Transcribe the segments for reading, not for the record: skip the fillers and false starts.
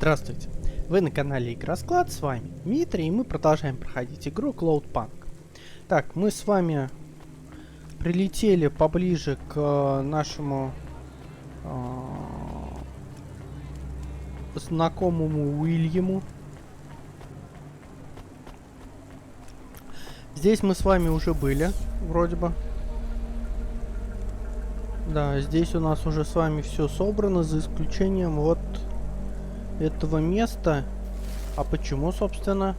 Здравствуйте! Вы на канале Игросклад, с вами Дмитрий, и мы продолжаем проходить игру Cloudpunk. Так, мы с вами прилетели поближе к нашему знакомому Уильяму. Здесь мы с вами уже были, вроде бы. Да, здесь у нас уже с вами все собрано, за исключением вот этого места. А почему, собственно?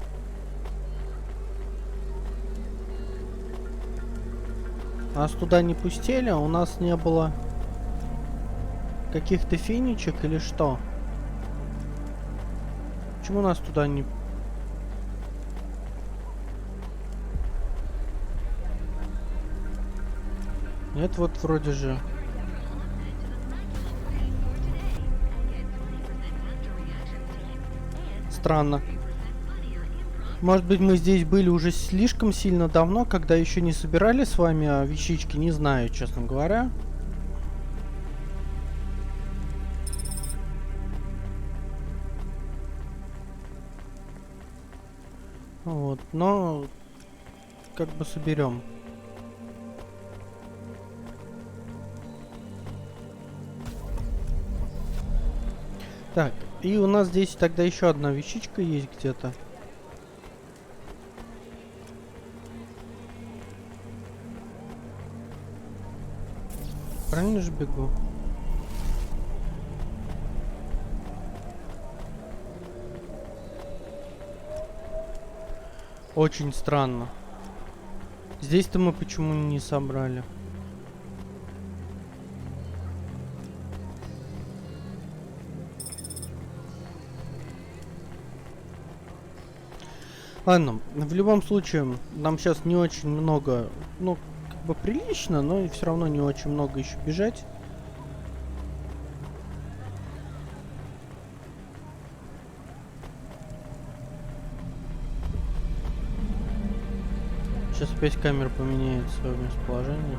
Нас туда не пустили, у нас не было каких-то финичек или что? Почему нас туда не... Нет, вот вроде же... Странно. Может быть, мы здесь были уже слишком сильно давно, когда еще не собирали с вами вещички, не знаю, честно говоря. Вот, но как бы соберем. Так, и у нас здесь тогда еще одна вещичка есть где-то. Правильно же бегу? Очень странно. Здесь-то мы почему не собрали? Ладно, в любом случае, нам сейчас не очень много, ну, как бы прилично, но и все равно не очень много еще бежать. Сейчас опять камера поменяет свое местоположение.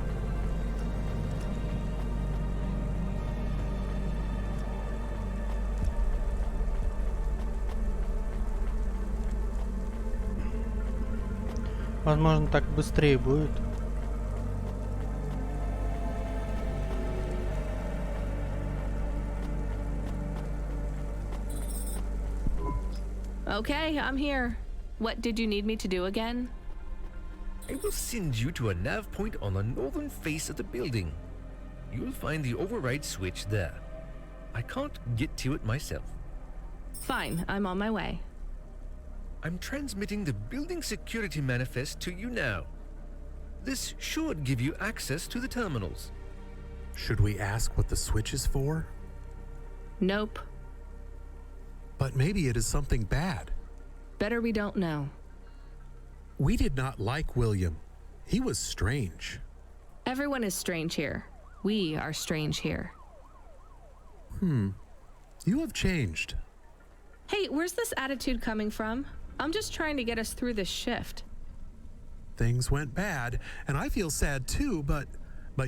Возможно, так быстрее будет. Okay, I'm here. What did you need me to do again? I will send you to a nav point on the northern face of the building. You'll find the override switch there. I can't get to it myself. Fine, I'm on my way. I'm transmitting the building security manifest to you now. This should give you access to the terminals. Should we ask what the switch is for? Nope. But maybe it is something bad. Better we don't know. We did not like William. He was strange. Everyone is strange here. We are strange here. You have changed. Hey, where's this attitude coming from? I'm just trying to get us through this shift. Things went bad, and I feel sad too, but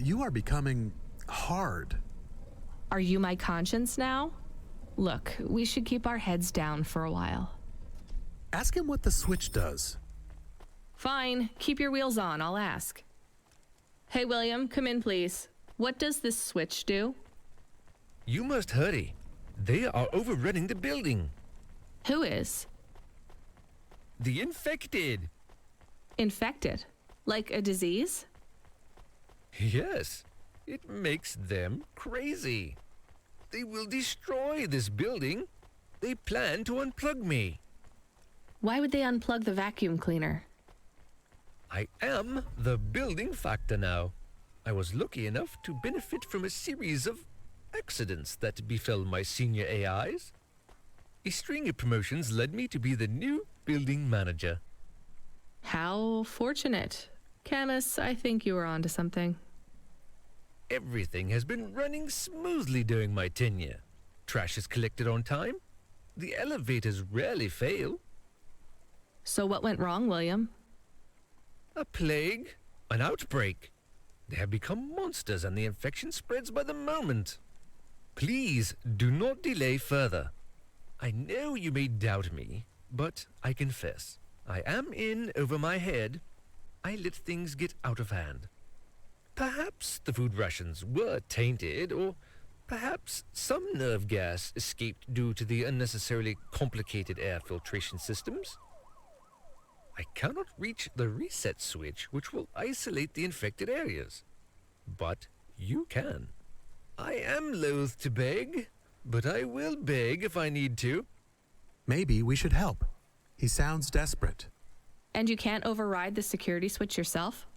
you are becoming hard. Are you my conscience now? Look, we should keep our heads down for a while. Ask him what the switch does. Fine, keep your wheels on, I'll ask. Hey, William, come in, please. What does this switch do? You must hurry. They are overrunning the building. Who is? The infected. Infected? Like a disease? Yes, it makes them crazy. They will destroy this building. They plan to unplug me. Why would they unplug the vacuum cleaner? I am the building factor now. I was lucky enough to benefit from a series of accidents that befell my senior AIs. A string of promotions led me to be the new building manager. How fortunate. Camus, I think you were onto something. Everything has been running smoothly during my tenure. Trash is collected on time. The elevators rarely fail. So what went wrong, William? A plague, an outbreak. They have become monsters and the infection spreads by the moment. Please do not delay further. I know you may doubt me, but I confess, I am in over my head. I let things get out of hand. Perhaps the food rations were tainted, or perhaps some nerve gas escaped due to the unnecessarily complicated air filtration systems. I cannot reach the reset switch which will isolate the infected areas. But you can. I am loath to beg, but I will beg if I need to. Maybe we should help. He sounds desperate. And you can't override the security switch yourself?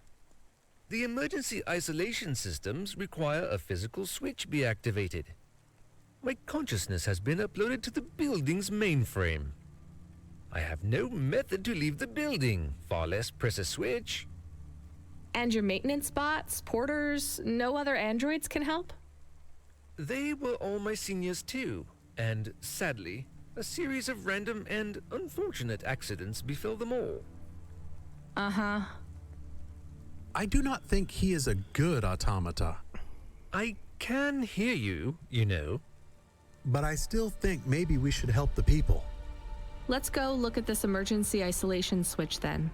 The emergency isolation systems require a physical switch be activated. My consciousness has been uploaded to the building's mainframe. I have no method to leave the building, far less press a switch. And your maintenance bots, porters, no other androids can help? They were all my seniors too, and sadly, a series of random and unfortunate accidents befell them all. Uh-huh. I do not think he is a good automata. I can hear you, you know. But I still think maybe we should help the people. Let's go look at this emergency isolation switch then.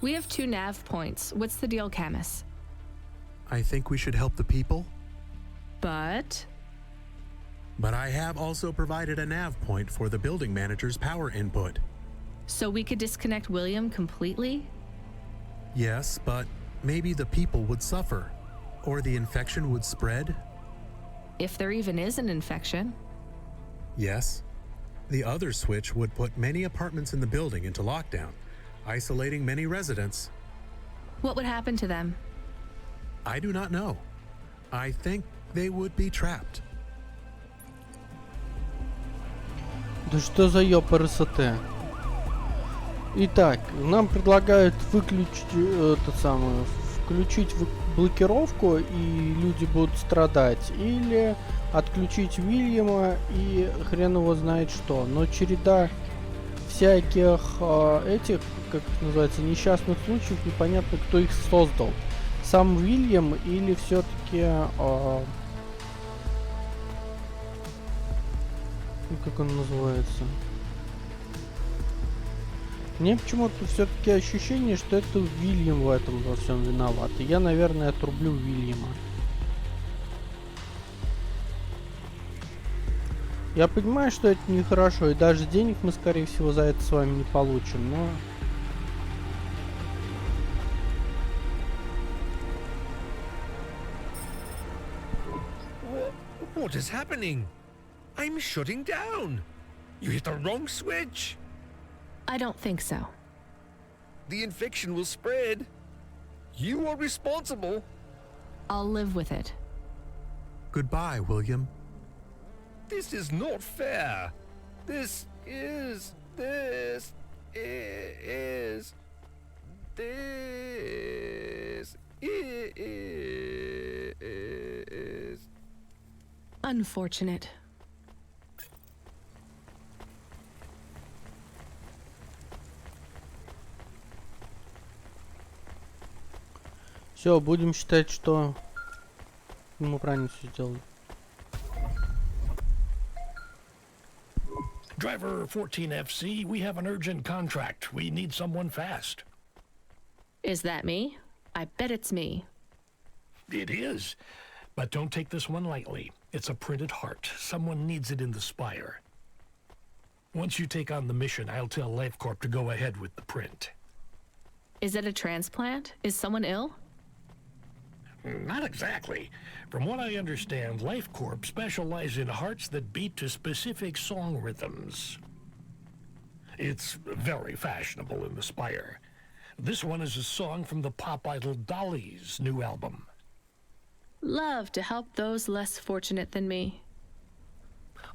We have 2 nav points. What's the deal, Camus? I think we should help the people. But I have also provided a nav point for the building manager's power input. so we could disconnect William completely? Yes, but maybe the people would suffer, or the infection would spread. If there even is an infection. Yes. The other switch would put many apartments in the building into lockdown, isolating many residents. What would happen to them? I do not know. I think they would be trapped. Да что за ёпрст? Итак, нам предлагают выключить включить блокировку, и люди будут страдать, или отключить Уильяма и хрен его знает что. Но череда всяких этих, как их называется, несчастных случаев, непонятно, кто их создал. Сам Уильям или все-таки как он называется? Мне почему-то все-таки ощущение, что это Уильям в этом во всем виноват. И я, наверное, отрублю Уильяма. Я понимаю, что это нехорошо, и даже денег мы, скорее всего, за это с вами не получим, но... What is happening? I'm shutting down. You hit the wrong switch. I don't think so. The infection will spread. You are responsible. I'll live with it. Goodbye, William. This is not fair. This is Unfortunate. Все, будем считать, что мы правильно все сделали. Driver 14FC, we have an urgent contract. We need someone fast. Is that me? I bet it's me. It is. But don't take this one lightly. It's a printed heart. Someone needs it in the spire. Once you take on the mission, I'll tell LifeCorp to go ahead with the print. Is it a transplant? Is someone ill? Not exactly. From what I understand, LifeCorp specialize in hearts that beat to specific song rhythms. It's very fashionable in the Spire. This one is a song from the pop idol Dolly's new album. Love to help those less fortunate than me.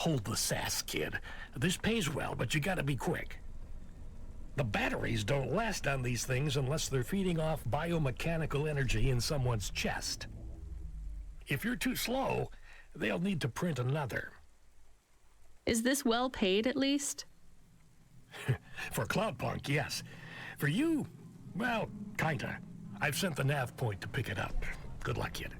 Hold the sass, kid. This pays well, but you gotta be quick. The batteries don't last on these things unless they're feeding off biomechanical energy in someone's chest. If you're too slow, they'll need to print another. Is this well paid at least? For Cloudpunk, yes. For you, well, kinda. I've sent the nav point to pick it up. Good luck, kid.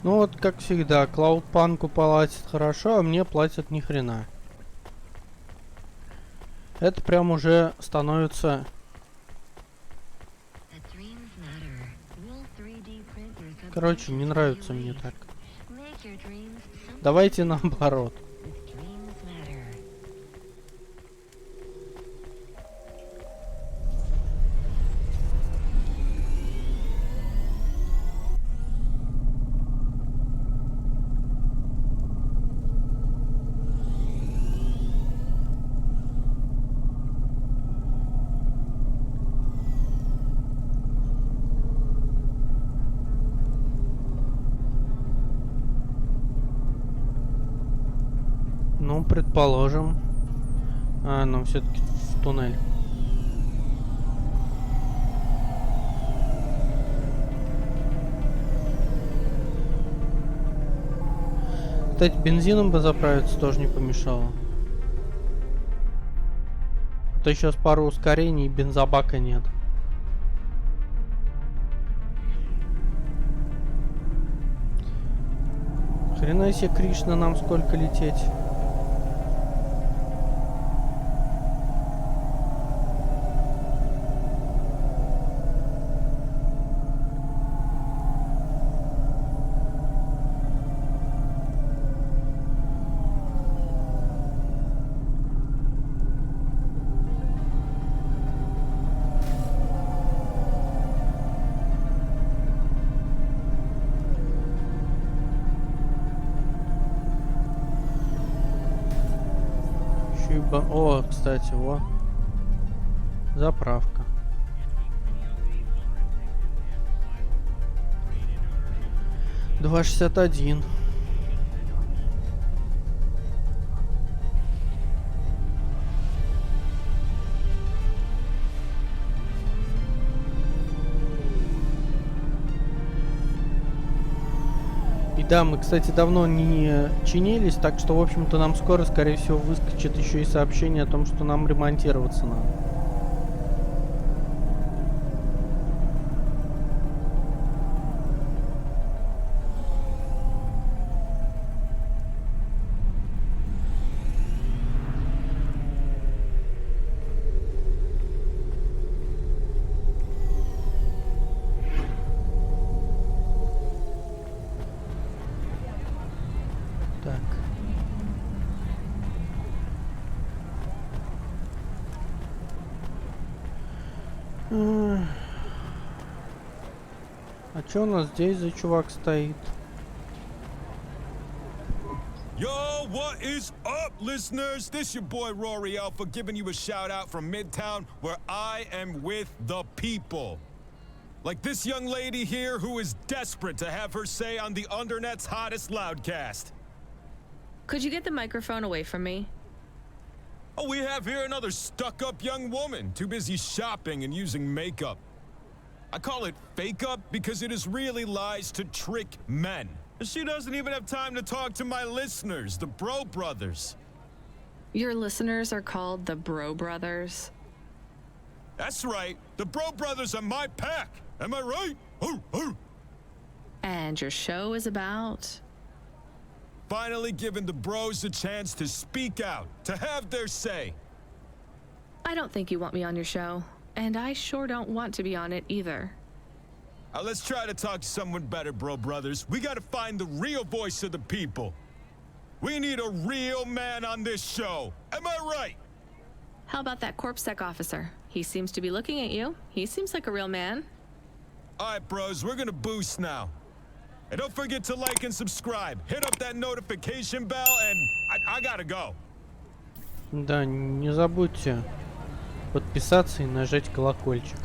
Ну вот, как всегда, Клаудпанку платят хорошо, а мне платят ни хрена. Это прям уже становится... Короче, не нравится мне так. Давайте наоборот. Ну, предположим. Нам все-таки в туннель. Кстати, бензином бы заправиться тоже не помешало. А то сейчас пару ускорений и бензобака нет. Хрена себе, Кришна, нам сколько лететь. О, кстати, во. Заправка. $2.61. И да, мы, кстати, давно не чинились, так что, в общем-то, нам скоро, скорее всего, выскочит еще и сообщение о том, что нам ремонтироваться надо. А чё у нас здесь за чувак стоит? Yo, what is up, listeners? This your boy Rory Alpha giving you a shout out from Midtown, where I am with the people. Like this young lady here who is desperate to have her say on the Undernet's hottest loudcast. Could you get the microphone away from me? Oh, we have here another stuck-up young woman, too busy shopping and using makeup. I call it fake-up because it is really lies to trick men. She doesn't even have time to talk to my listeners, the Bro Brothers. Your listeners are called the Bro Brothers? That's right. The Bro Brothers are my pack. Am I right? Hoo, hoo. And your show is about? Finally giving the bros a chance to speak out, to have their say. I don't think you want me on your show, and I sure don't want to be on it either. Let's try to talk to someone better, Bro Brothers. We gotta find the real voice of the people. We need a real man on this show. Am I right? How about that CorpSec officer? He seems to be looking at you. He seems like a real man. All right, bros, we're gonna boost now. And don't forget to like and subscribe. Hit up that notification bell, and I gotta go. Да, не забудьте подписаться и нажать колокольчик.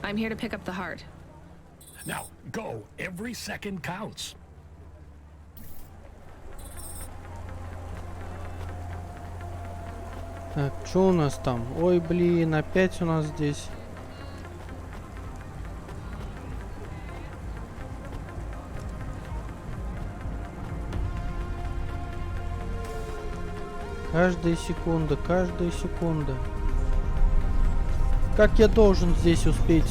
I'm here to pick up the heart. Now, go. Every second counts. Так, что у нас там? Ой, блин, опять у нас здесь. Каждая секунда, каждая секунда. Как я должен здесь успеть?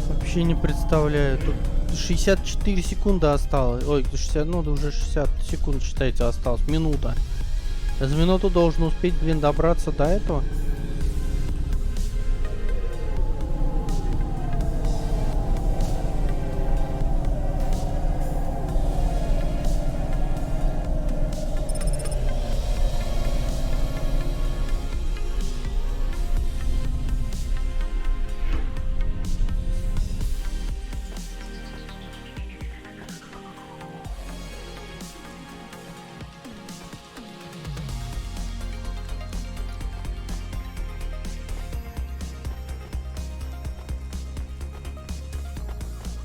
Вообще не представляю. Тут 64 секунды осталось. Ой, 60, ну да уже 60 секунд, считайте, осталось. Минута. Я за минуту должен успеть, блин, добраться до этого.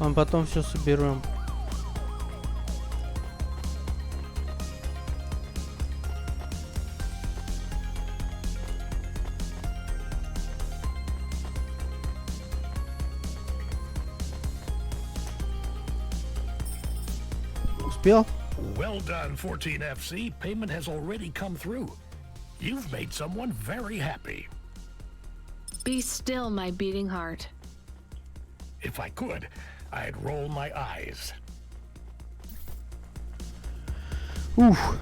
А потом все соберем. Успел? Well done, 14FC. Payment has already come through. You've made someone very happy. Be still, my beating heart. If I could, I'd roll my eyes. Ух.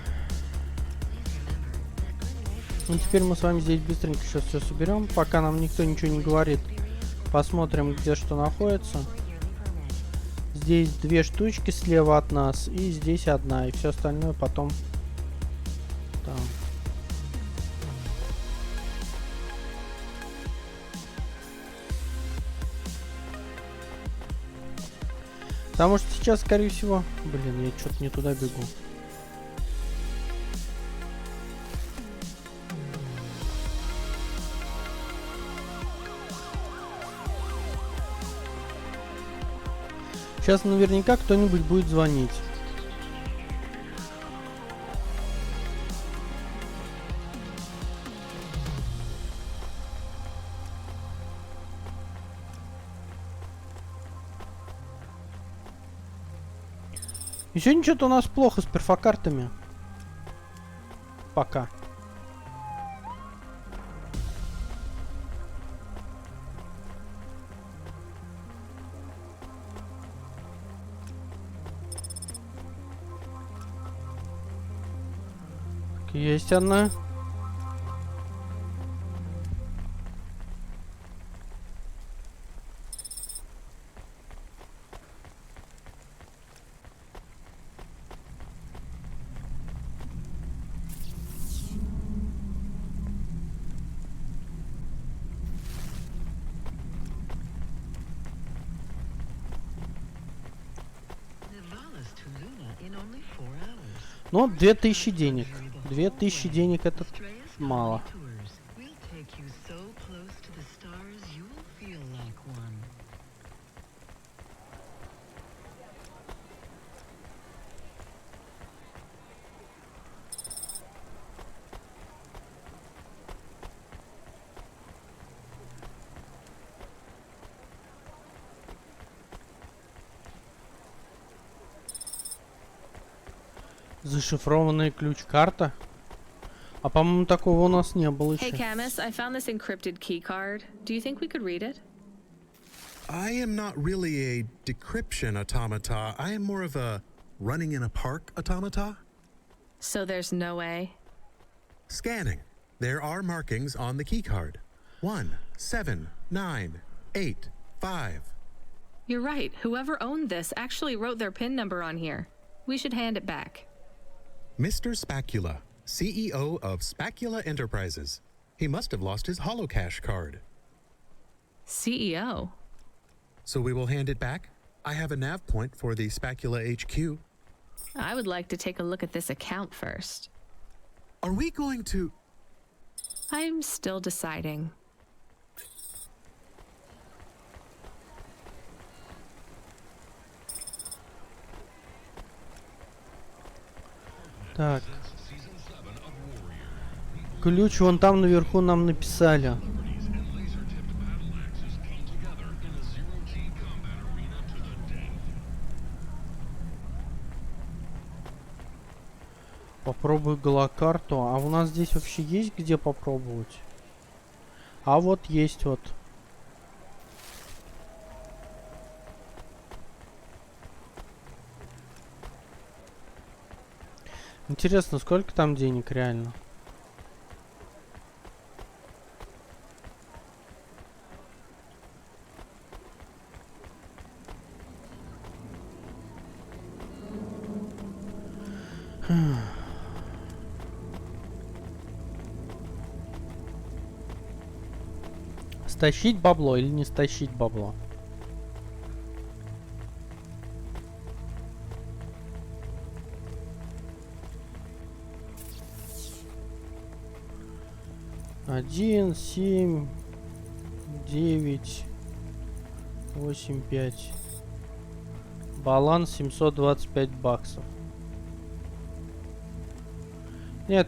Ну теперь мы с вами здесь быстренько сейчас все соберем, пока нам никто ничего не говорит. Посмотрим, где что находится. Здесь две штучки слева от нас, и здесь одна, и все остальное потом там. Потому что сейчас, скорее всего... Блин, я что-то не туда бегу. Сейчас наверняка кто-нибудь будет звонить. И сегодня что-то у нас плохо с перфокартами. Пока. Есть одна. Ну, 2000 денег. 2000 денег это мало. Зашифрованный ключ-карта. А по-моему, такого у нас не было еще. Hey, Camus, I found this encrypted key card. Do you think we could read it? I am not really a decryption automata. I am more of a running in a park automata. So there's no way? Scanning. There are markings on the keycard. 1, 7, 9, 8, 5. You're right. Whoever owned this actually wrote their PIN number on here. We should hand it back. Mr. Spacula, CEO of Spacula Enterprises. He must have lost his holocash card. CEO? So we will hand it back. I have a nav point for the Spacula HQ. I would like to take a look at this account first. Are we going to... I'm still deciding. Так. Ключ вон там наверху нам написали. Попробую голокарту. А у нас здесь вообще есть где попробовать? А вот есть вот. Интересно, сколько там денег реально? Стащить бабло или не стащить бабло? Один, 7, 9, 8, 5. Баланс 725 баксов. Нет.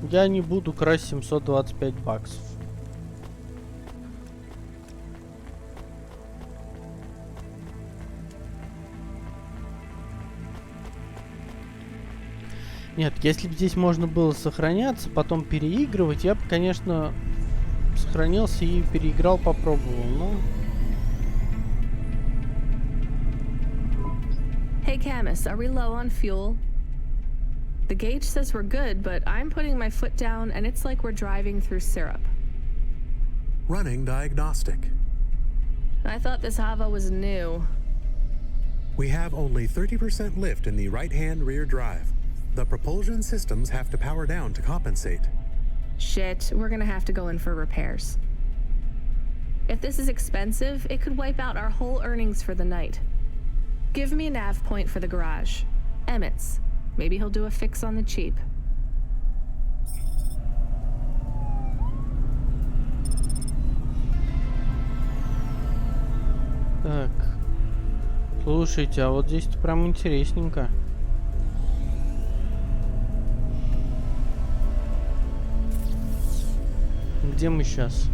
Я не буду красть 725 баксов. Нет, если бы здесь можно было сохраняться, потом переигрывать, я бы, конечно, сохранился и переиграл, попробовал, но... Hey, Camus, are we low on fuel? The gauge says we're good, but I'm putting my foot down and it's like we're driving through syrup. Running diagnostic. I thought this Hava was new. We have only 30% lift in the right-hand rear drive. The propulsion systems have to power down to compensate. Shit, we're gonna have to go in for repairs. If this is expensive, it could wipe out our whole earnings for the night. Give me a nav point for the garage. Emmett's. Maybe he'll do a fix on the cheap. Так. Слушайте, а вот здесь-то прям интересненько. Где мы сейчас?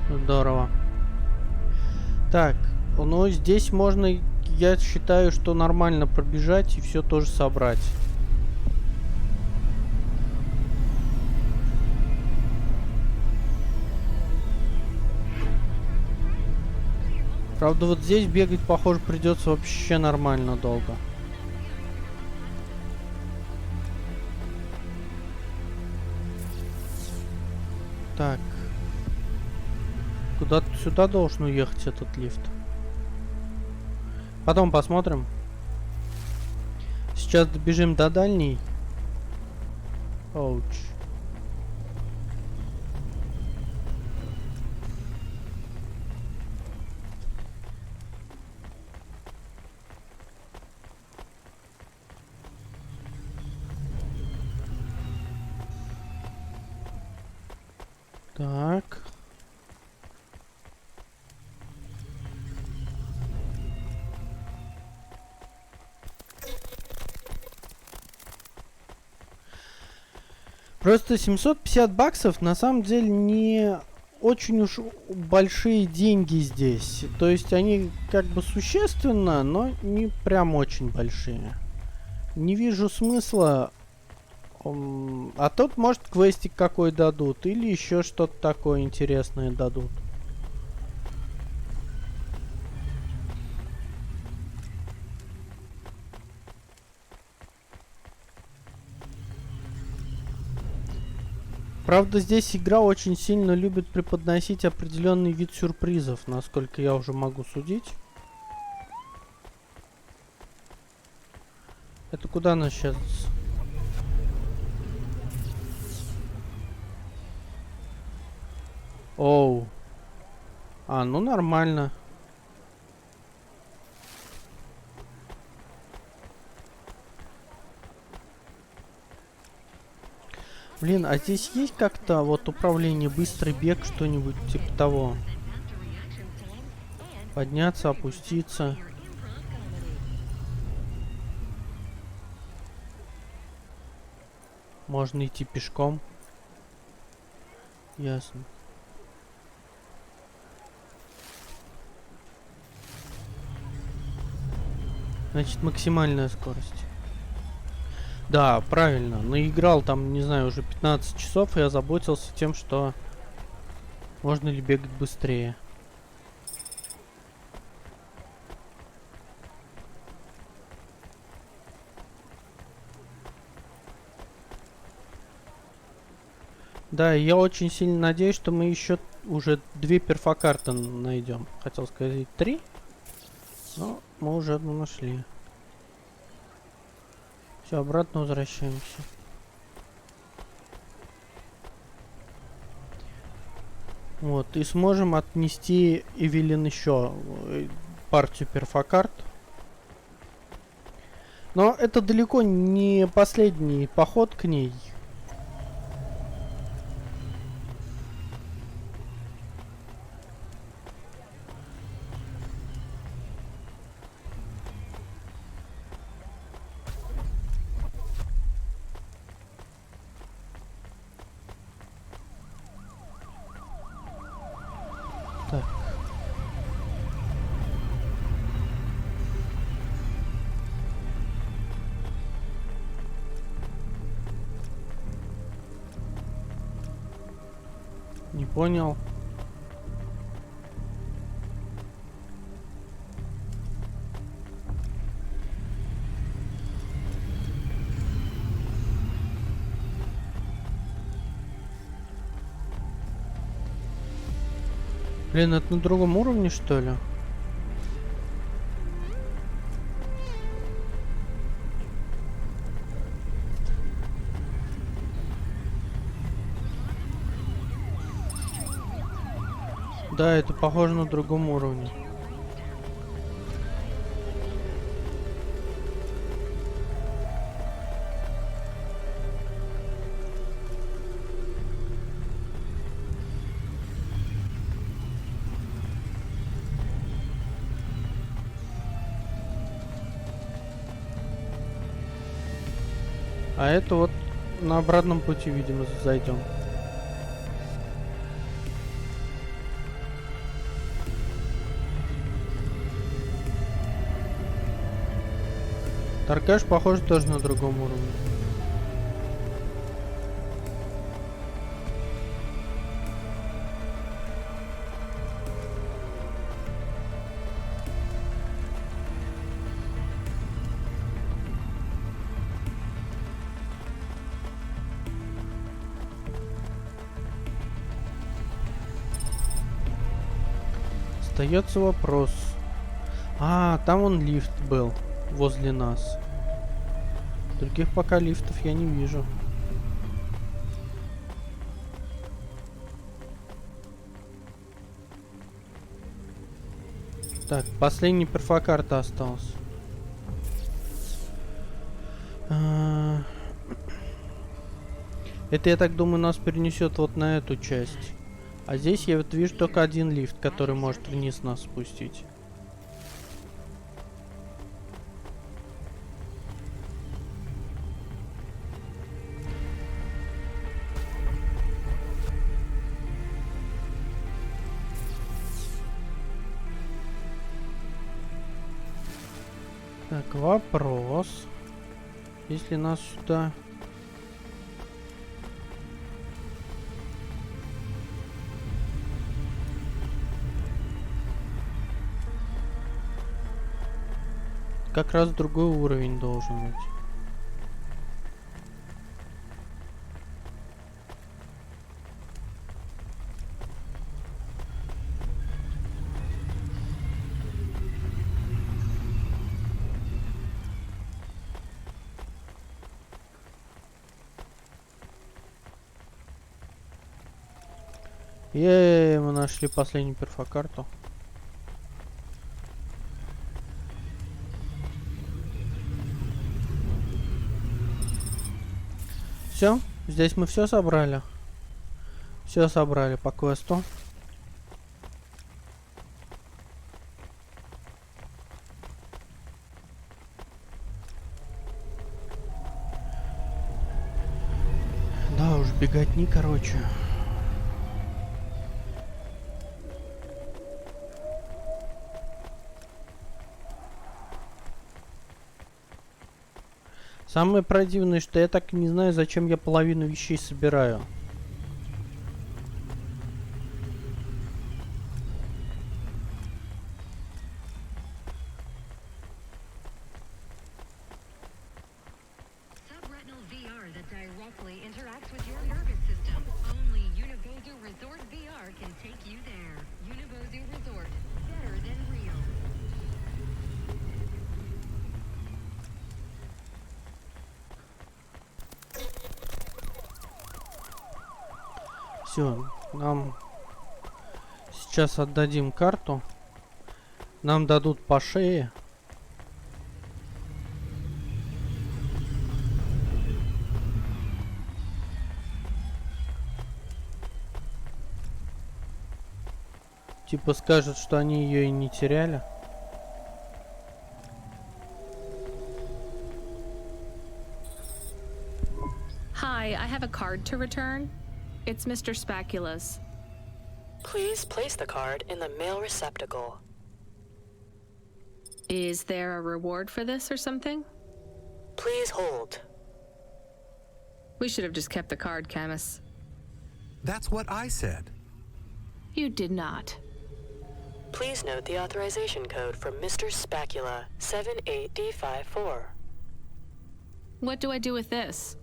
Здорово. Так, ну здесь можно, я считаю, что нормально пробежать и все тоже собрать. Правда, вот здесь бегать, похоже, придется вообще нормально долго. Так. Куда-то сюда должен уехать этот лифт. Потом посмотрим. Сейчас добежим до дальней. Оуч. Так. Просто 750 баксов на самом деле не очень уж большие деньги здесь. То есть они как бы существенно, но не прям очень большие. Не вижу смысла. А тут, может, квестик какой дадут. Или еще что-то такое интересное дадут. Правда, здесь игра очень сильно любит преподносить определенный вид сюрпризов, насколько я уже могу судить. Это куда нас сейчас? Оу. А, ну нормально. Блин, а здесь есть как-то вот управление, быстрый бег, что-нибудь типа того? Подняться, опуститься. Можно идти пешком. Ясно. Значит, максимальная скорость. Да, правильно. Наиграл там, не знаю, уже 15 часов, и озаботился тем, что можно ли бегать быстрее. Да, я очень сильно надеюсь, что мы еще уже 2 перфокарты найдем. Хотел сказать 3, но мы уже одну нашли. Все, обратно возвращаемся. Вот, и сможем отнести Эвелин еще партию перфокарт. Но это далеко не последний поход к ней. Так. Не понял. Блин, это на другом уровне, что ли? Да, это похоже на другом уровне. А это вот на обратном пути, видимо, зайдем. Торгаш, похоже, тоже на другом уровне. Остается вопрос. А, там он лифт был возле нас. Других пока лифтов я не вижу. Так, последний перфокарта остался. Это, я так думаю, нас перенесет вот на эту часть. А здесь я вот вижу только один лифт, который может вниз нас спустить. Так, вопрос. Если нас сюда... Как раз другой уровень должен быть. Мы нашли последнюю перфокарту. Все, Здесь мы все собрали. Все собрали по квесту. Да уж, беготни, короче. Самое противное, что я так и не знаю, зачем я половину вещей собираю. Subretinal VR that directly interacts with your nervous system. Only Unibozu Resort VR can take you there. Unibozu Resort, better than real. Все, нам сейчас отдадим карту. Нам дадут по шее. Типа скажут, что они ее и не теряли. Hi, I have a card to return. It's Mr. Spacula's. Please place the card in the mail receptacle. Is there a reward for this or something? Please hold. We should have just kept the card, Camus. That's what I said. You did not. Please note the authorization code from Mr. Spacula, 78D54. What do I do with this?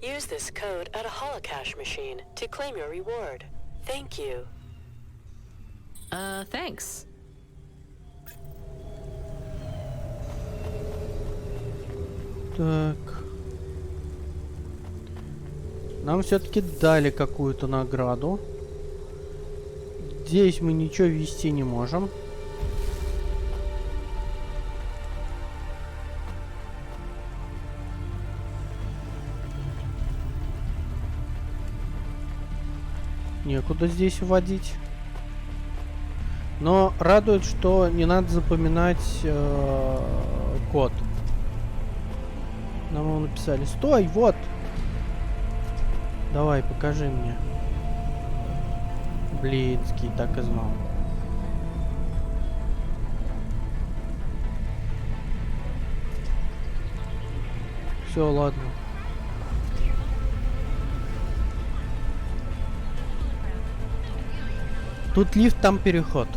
Use this code at a holocash machine to claim your reward. Thank you. Thanks. Так. Нам все-таки дали какую-то награду. Здесь мы ничего вести не можем. Некуда здесь вводить. Но радует, что не надо запоминать код. Нам его написали. Стой, вот! Давай, покажи мне. Блинский, так и знал. Все, ладно. Тут лифт, там переход.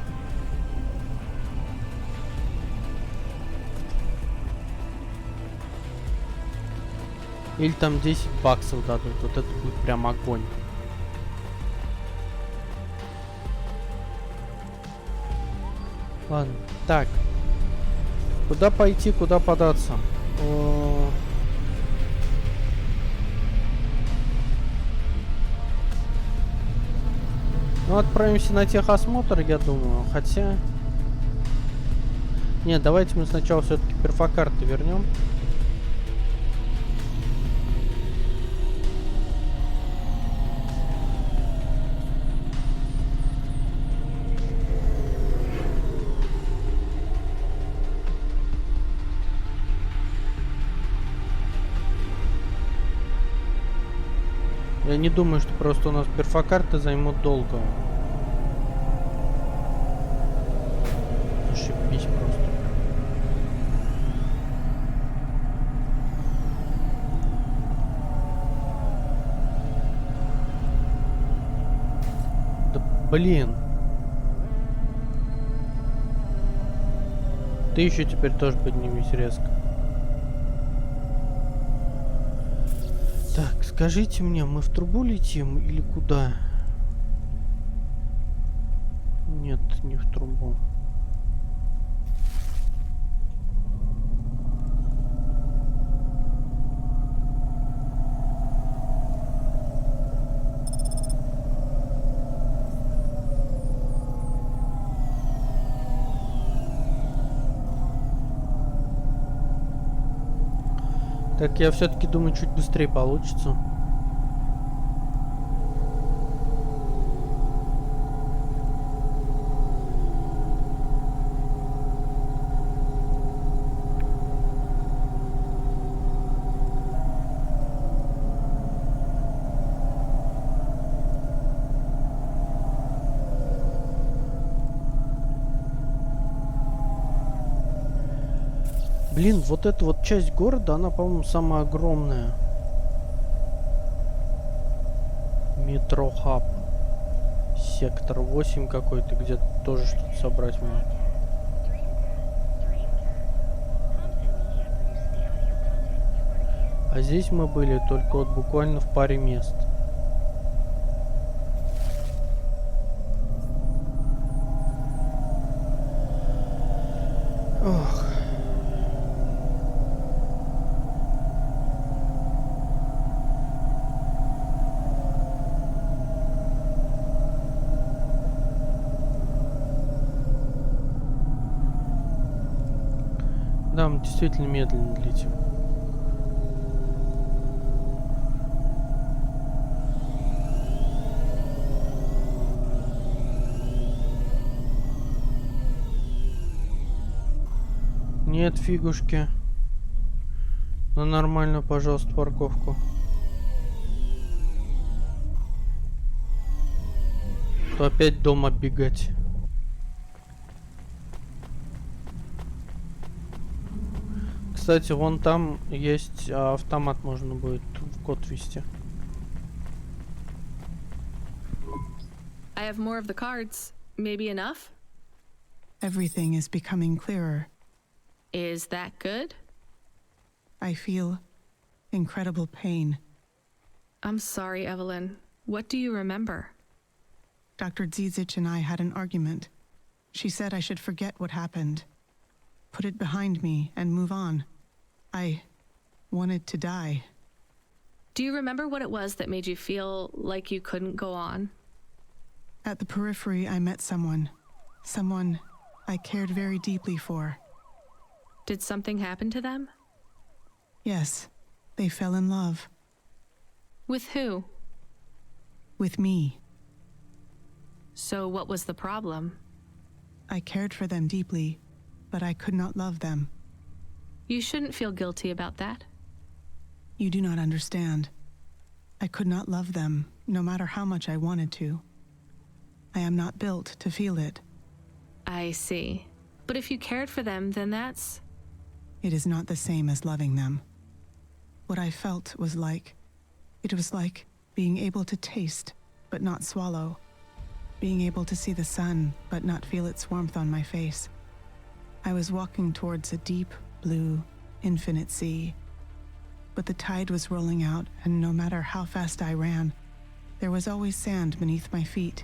Или там 10 баксов дадут. Вот это будет прям огонь. Ладно. Так. Куда пойти, куда податься? Ну, отправимся на техосмотр, я думаю. Хотя... Нет, давайте мы сначала все-таки перфокарты вернем. Я не думаю, что просто у нас перфокарты займут долго. Ошибись просто. Да блин. Ты еще теперь тоже поднимись резко. Так, скажите мне, мы в трубу летим или куда? Нет, не в трубу. Так, я все-таки думаю, чуть быстрее получится. Блин, вот эта вот часть города, она, по-моему, самая огромная. Метро Хаб. Сектор 8 какой-то, где тоже что-то собрать можно. А здесь мы были только вот буквально в паре мест. Ох. Да, мы действительно медленно летим. Нет, фигушки. На нормальную, пожалуйста, парковку. То опять дом оббегать. Кстати, вон там есть автомат, можно будет в код ввести. I have more of the cards. Maybe enough? Everything is becoming clearer. Is that good? I feel incredible pain. I'm sorry, Evelyn. What do you remember? Dr. Zizic and I had an argument. She said I should forget what happened, put it behind me, and move on. I wanted to die. Do you remember what it was that made you feel like you couldn't go on? At the periphery, I met someone I cared very deeply for. Did something happen to them? Yes, they fell in love. With who? With me. So what was the problem? I cared for them deeply, but I could not love them. You shouldn't feel guilty about that. You do not understand. I could not love them, no matter how much I wanted to. I am not built to feel it. I see. But if you cared for them, then that's... It is not the same as loving them. What I felt was like... It was like being able to taste, but not swallow. Being able to see the sun, but not feel its warmth on my face. I was walking towards a deep, blue, infinite sea. But the tide was rolling out, and no matter how fast I ran, there was always sand beneath my feet.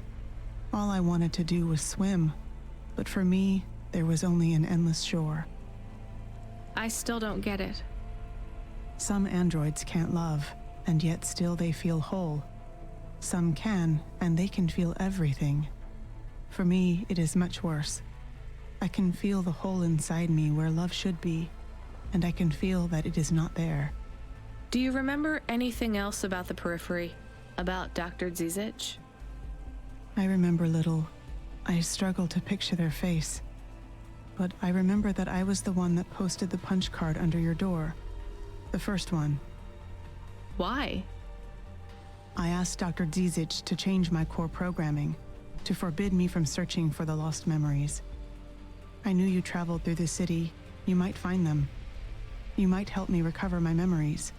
All I wanted to do was swim, but for me, there was only an endless shore. I still don't get it. Some androids can't love, and yet still they feel whole. Some can, and they can feel everything. For me, it is much worse. I can feel the hole inside me where love should be, and I can feel that it is not there. Do you remember anything else about the periphery? About Dr. Zizic? I remember little. I struggle to picture their face. But I remember that I was the one that posted the punch card under your door. The first one. Why? I asked Dr. Zizic to change my core programming, to forbid me from searching for the lost memories. I knew you traveled through the city. You might find them. You might help me recover my memories.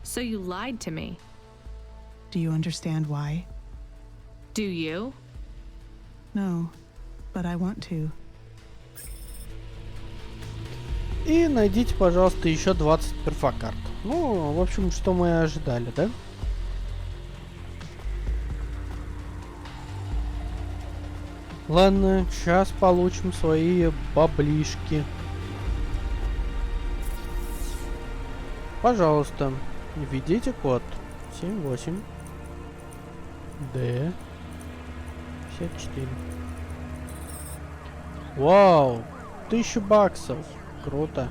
So you lied to me. Do you understand why? Do you? No, but I want to. И найдите, пожалуйста, еще 20 перфокарт. Ну, в общем, что мы и ожидали, да? Ладно, сейчас получим свои баблишки. Пожалуйста, введите код 78 D 54. Вау, 1000 баксов. Круто.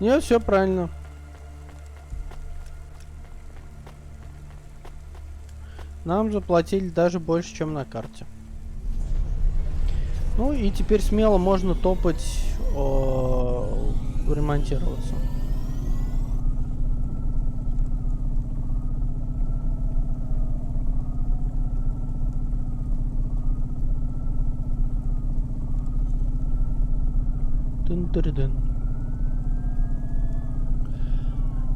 Нет, все правильно. Нам заплатили даже больше, чем на карте. Ну и теперь смело можно топать, ремонтироваться. Тын-тыры-дын.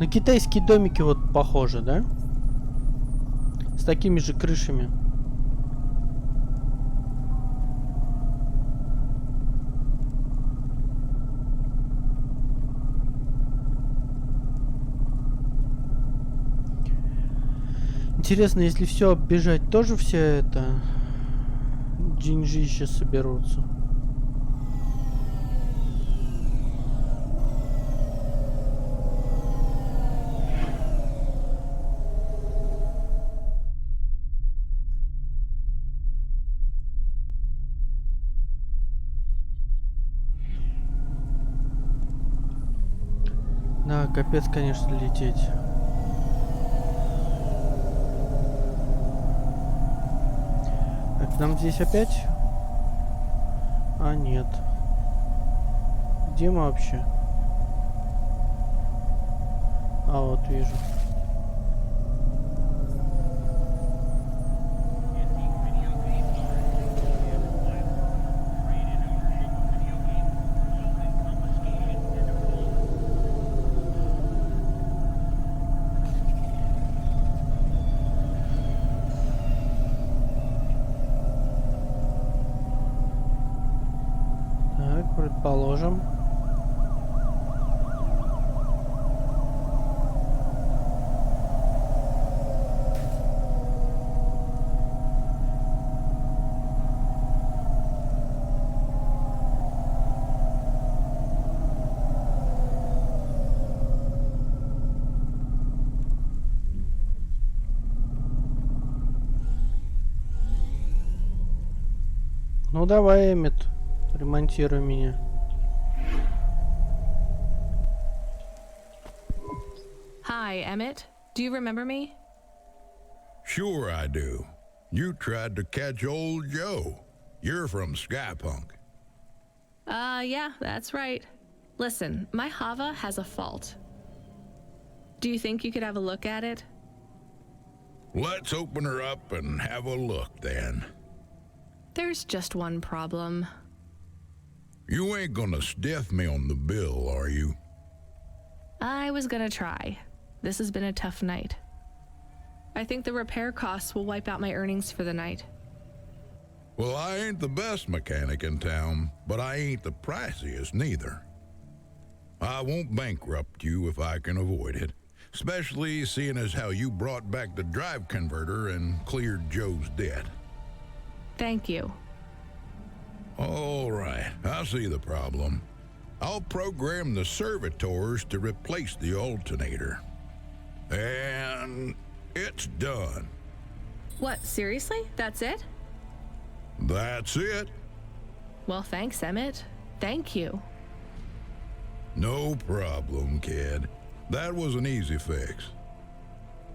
На китайские домики вот похоже, да? С такими же крышами. Интересно, если все оббежать, тоже все это деньжища соберутся. Да, капец, конечно, лететь. Так, нам здесь опять? А, нет. Где мы вообще? А, вот вижу. Предположим. Ну давай, Эммет, ремонтируй меня. Hi, Emmett. Do you remember me? Sure I do. You tried to catch old Joe. You're from Skypunk. Yeah, that's right. Listen, my Hava has a fault. Do you think you could have a look at it? Let's open her up and have a look then. There's just one problem. You ain't gonna stiff me on the bill, are you? I was gonna try. This has been a tough night. I think the repair costs will wipe out my earnings for the night. Well, I ain't the best mechanic in town, but I ain't the priciest neither. I won't bankrupt you if I can avoid it, especially seeing as how you brought back the drive converter and cleared Joe's debt. Thank you. All right, I see the problem. I'll program the servitors to replace the alternator. And it's done. What, seriously? That's it? That's it. Well, thanks, Emmett. Thank you. No problem, kid. That was an easy fix.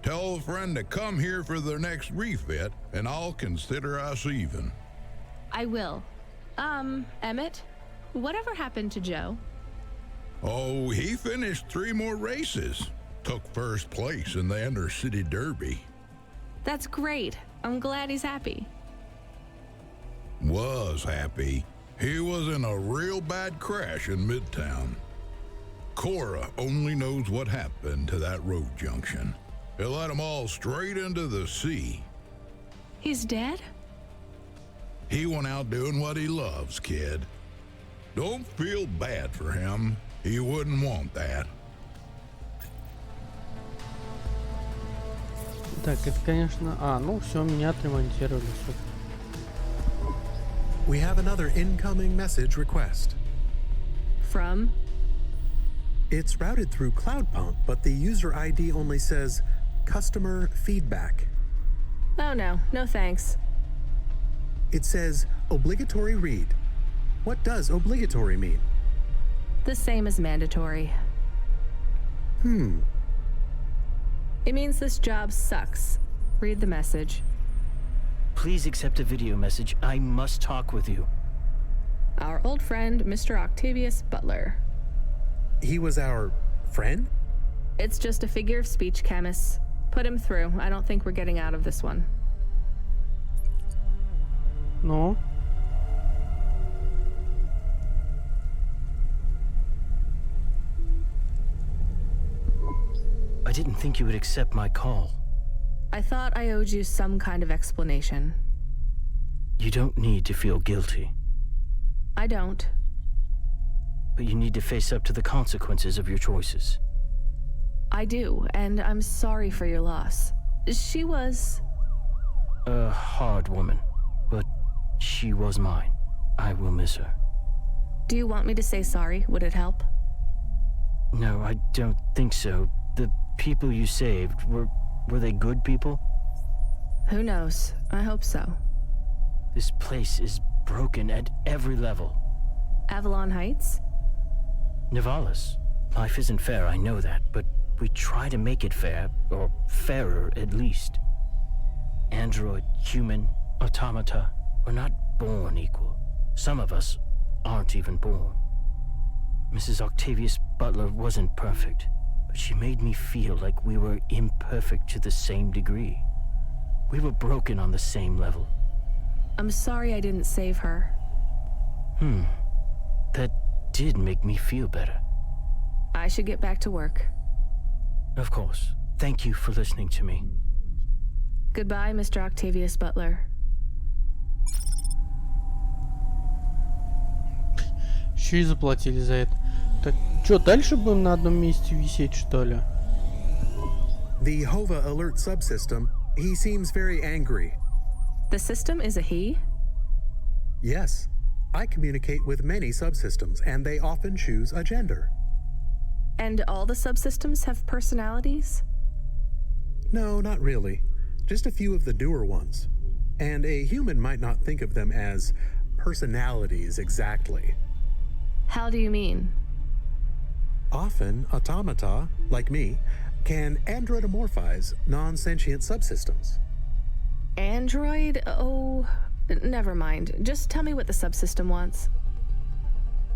Tell a friend to come here for their next refit, and I'll consider us even. I will. Emmett, whatever happened to Joe? Oh, he finished 3 more races. Took first place in the Intercity Derby. That's great. I'm glad he's happy. Was happy. He was in a real bad crash in Midtown. Cora only knows what happened to that road junction. It led them all straight into the sea. He's dead? He went out doing what he loves, kid. Don't feel bad for him. He wouldn't want that. Так, это, конечно... А, ну все, меня отремонтировали. Супер. We have another incoming message request. From? It's routed through Cloudpunk, but the user ID only says customer feedback. Oh no, no thanks. It says obligatory read. What does obligatory mean? The same as mandatory. It means this job sucks. Read the message. Please accept a video message. I must talk with you. Our old friend, Mr. Octavius Butler. He was our friend? It's just a figure of speech, Camus. Put him through. I don't think we're getting out of this one. Ну? I didn't think you would accept my call. I thought I owed you some kind of explanation. You don't need to feel guilty, I don't. but you need to face up to the consequences of your choices. I do, and I'm sorry for your loss. She was... A hard woman, but she was mine. I will miss her. Do you want me to say sorry? Would it help? No, I don't think so. The people you saved, were they good people? Who knows? I hope so. This place is broken at every level. Avalon Heights? Nivalis. Life isn't fair, I know that, but we try to make it fair, or fairer at least. Android, human, automata, we're not born equal. Some of us aren't even born. Mrs. Octavius Butler wasn't perfect, but she made me feel like we were imperfect to the same degree. We were broken on the same level. I'm sorry I didn't save her. That did make me feel better. I should get back to work. Of course. Thank you for listening to me. Goodbye, Mr. Octavius Butler. Еще и заплатили за это. Так, что, дальше будем на одном месте висеть, что ли? The HOVA alert subsystem, he seems very angry. The system is a he? Yes, I communicate with many subsystems, and they often choose a gender. And all the subsystems have personalities? No, not really. Just a few of the newer ones. And a human might not think of them as personalities exactly. How do you mean? Often, automata, like me, can androidomorphize non-sentient subsystems. Android? Oh, never mind. Just tell me what the subsystem wants.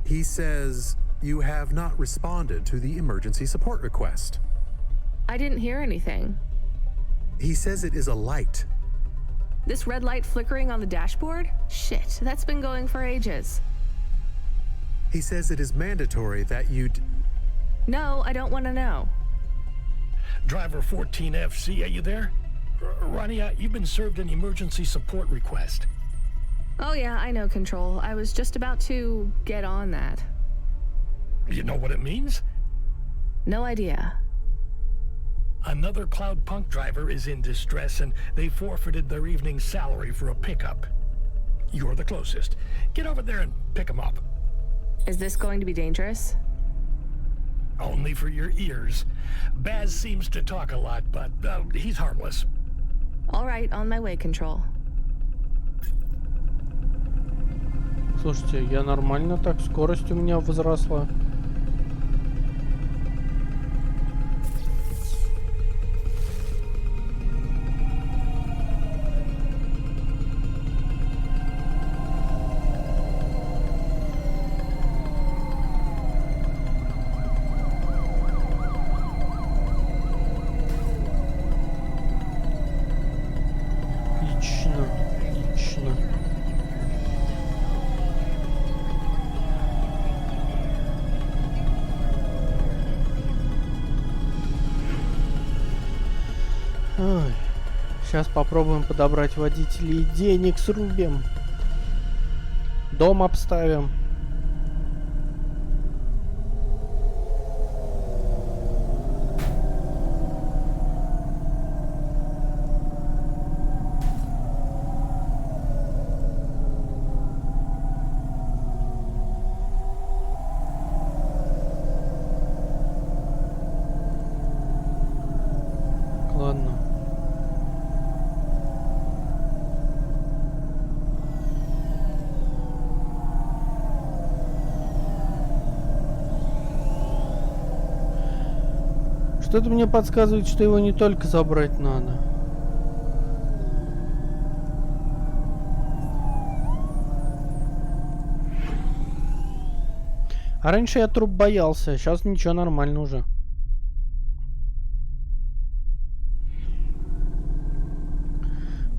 He says, you have not responded to the emergency support request. I didn't hear anything. He says it is a light. This red light flickering on the dashboard? Shit, that's been going for ages. He says it is mandatory that you No, I don't want to know. Driver 14FC, are you there? Rania, you've been served an emergency support request. Oh yeah, I know, Control. I was just about to get on that. You know what it means? No idea. Another Cloudpunk driver is in distress and they forfeited their evening salary for a pickup. You're the closest. Get over there and pick them up. Is this going to be dangerous? Only for your ears. Baz seems to talk a lot, but he's harmless. All right, on my way, Control. Слушайте, я нормально так, скорость у меня возросла. Отлично, отлично. Ой. Сейчас попробуем подобрать водителей, денег срубим. Дом обставим. Ладно. Что-то мне подсказывает, что его не только забрать надо. А раньше я труп боялся, сейчас ничего, нормально уже.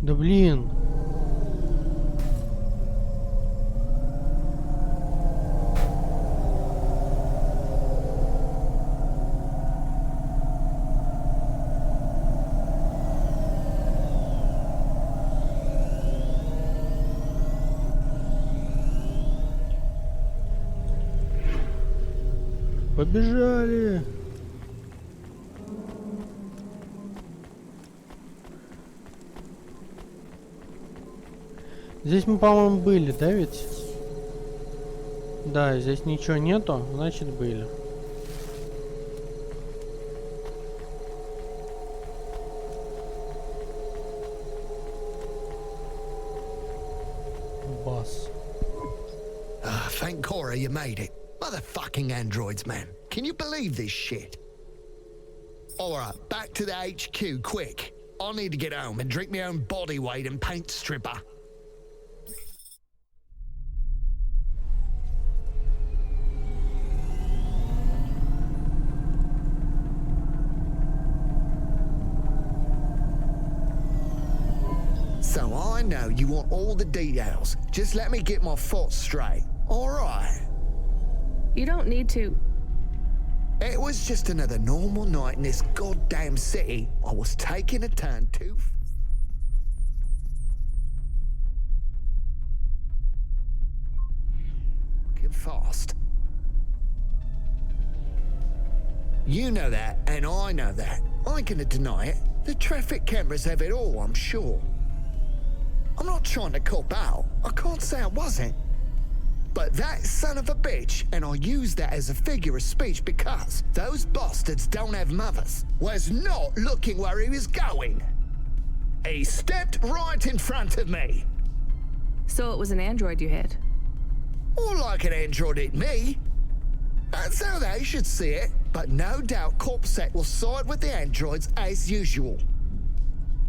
Да блин. Побежали. Здесь мы, по-моему, были, да ведь? Да, здесь ничего нету, значит были. Бас. Thank Cora you made it. Motherfucking androids, man. Can you believe this shit? Alright, back to the HQ, quick. I need to get home and drink my own body weight and paint stripper. So I know you want all the details. Just let me get my thoughts straight. Alright. You don't need to. It was just another normal night in this goddamn city. I was taking a turn too fucking fast. You know that, and I know that. I ain't gonna deny it. The traffic cameras have it all, I'm sure. I'm not trying to cop out. I can't say I wasn't. But that son of a bitch, and I use that as a figure of speech because those bastards don't have mothers, was not looking where he was going. He stepped right in front of me. So it was an android you hit? More like an android hit me. That's how they should see it. But no doubt Corpsec will side with the androids as usual.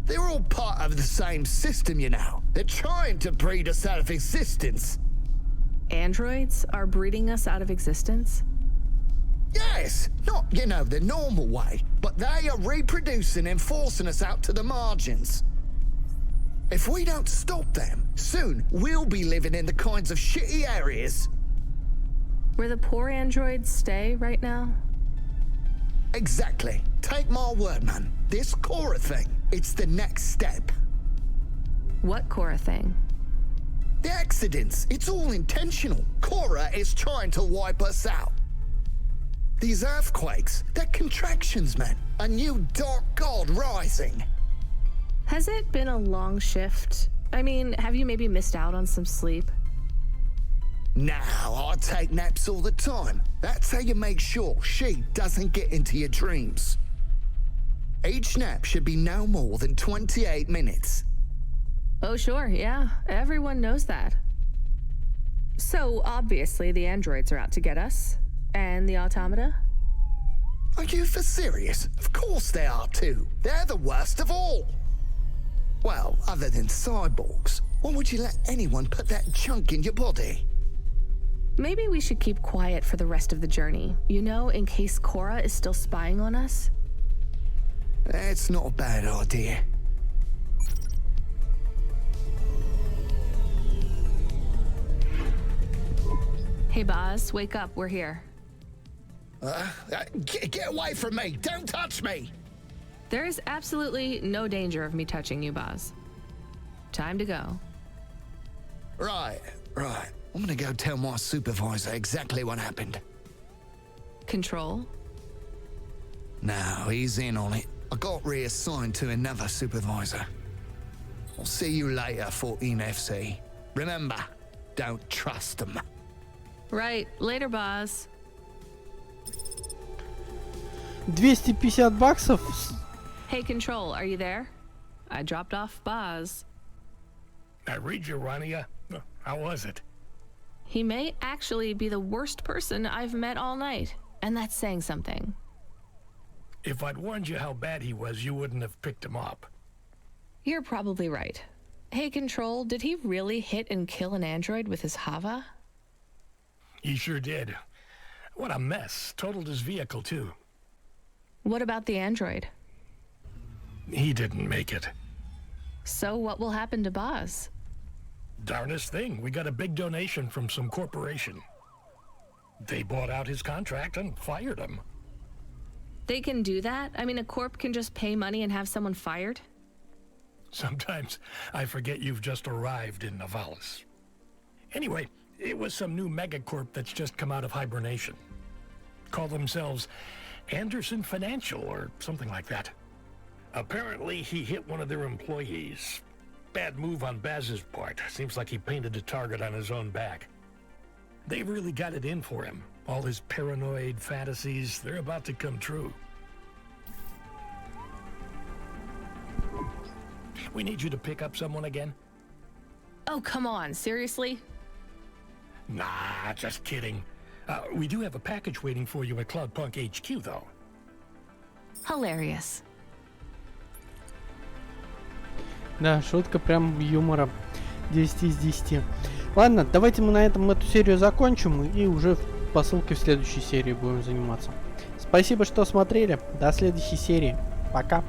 They're all part of the same system, you know. They're trying to breed us out of existence. Androids are breeding us out of existence? Yes, not, you know, the normal way, but they are reproducing and forcing us out to the margins. If we don't stop them, soon we'll be living in the kinds of shitty areas where the poor androids stay right now? Exactly. Take my word, man. This Cora thing, it's the next step. What Cora thing? The accidents, it's all intentional. Cora is trying to wipe us out. These earthquakes, they're contractions, man. A new dark god rising. Has it been a long shift? I mean, have you maybe missed out on some sleep? No, I take naps all the time. That's how you make sure she doesn't get into your dreams. Each nap should be no more than 28 minutes. Oh, sure, yeah. Everyone knows that. So, obviously, the androids are out to get us. And the automata? Are you for serious? Of course they are too. They're the worst of all. Well, other than cyborgs, why would you let anyone put that junk in your body? Maybe we should keep quiet for the rest of the journey. You know, in case Cora is still spying on us? That's not a bad idea. Hey, Boz, wake up. We're here. Get away from me! Don't touch me! There is absolutely no danger of me touching you, Boz. Time to go. Right. I'm gonna go tell my supervisor exactly what happened. Control? No, he's in on it. I got reassigned to another supervisor. I'll see you later, 14 FC. Remember, don't trust them. Right. Later, Boz. 250 баксов. Hey, Control, are you there? I dropped off Boz. I read you, Rania. How was it? He may actually be the worst person I've met all night, and that's saying something. If I'd warned you how bad he was, you wouldn't have picked him up. You're probably right. Hey, Control, did he really hit and kill an android with his Hava? He sure did. What a mess. Totaled his vehicle, too. What about the android? He didn't make it. So what will happen to Boz? Darnest thing. We got a big donation from some corporation. They bought out his contract and fired him. They can do that? I mean, a corp can just pay money and have someone fired? Sometimes I forget you've just arrived in Nivalis. Anyway, it was some new megacorp that's just come out of hibernation. call themselves Anderson Financial or something like that. Apparently, he hit one of their employees. Bad move on Baz's part. Seems like he painted a target on his own back. They really got it in for him. All his paranoid fantasies, they're about to come true. We need you to pick up someone again? Oh, come on, seriously? Nah, just kidding. We do have a package waiting for you at Cloudpunk HQ, though. Hilarious. Да, шутка прям юмора 10 из 10. Ладно, давайте мы на этом эту серию закончим и уже по ссылке в следующей серии будем заниматься. Спасибо, что смотрели. До следующей серии. Пока.